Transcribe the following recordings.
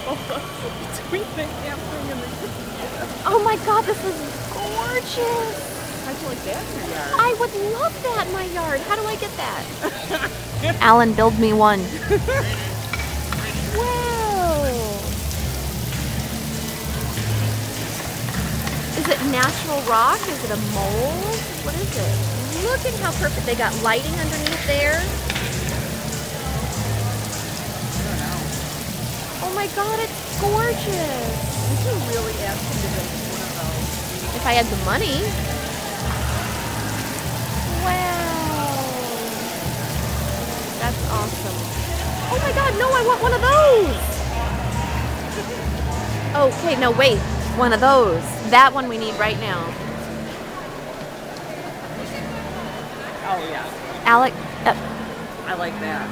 Between the camping and the kitchen. Oh my God, this is gorgeous. How'd you like that in your yard? I would love that in my yard. How do I get that? Alan, build me one. Wow. Is it natural rock? Is it a mold? What is it? Look at how perfect. They got lighting underneath there. Oh my God, it's gorgeous. Would you really ask him to make one of those? If I had the money. Wow. That's awesome. Oh my God, no, I want one of those. Okay, no, wait. One of those. That one we need right now. Oh yeah. Alec. I like that.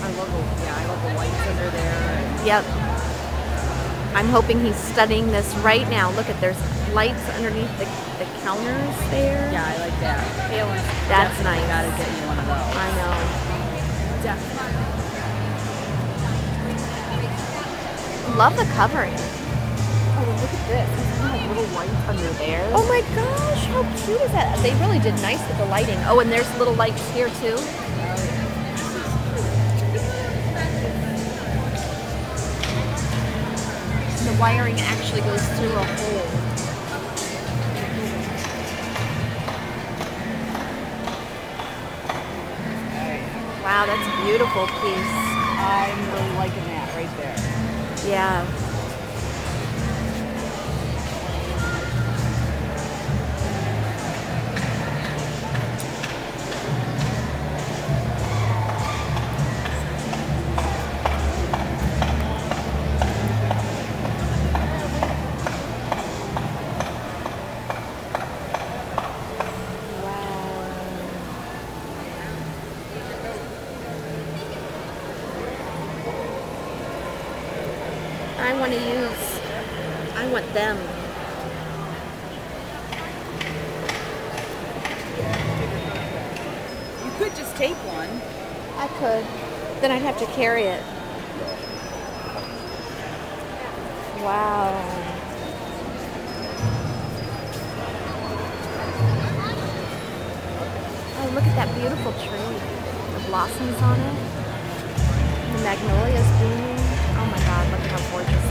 I love the lights under there. Yep. I'm hoping he's studying this right now. Look at there's lights underneath the counters there. Yeah, I like that. That's nice. Gotta get you one of those. I know. Definitely. Love the covering. Oh, look at this. There's like little lights under there. Oh my gosh, how cute is that? They really did nice with the lighting. Oh, and there's little lights here too. The wiring actually goes through a hole. Wow, that's a beautiful piece. I'm really liking that right there. Yeah. I want them. You could just take one. I could. Then I'd have to carry it. Wow. Oh, look at that beautiful tree. The blossoms on it. The magnolias blooming. Oh my God, look how gorgeous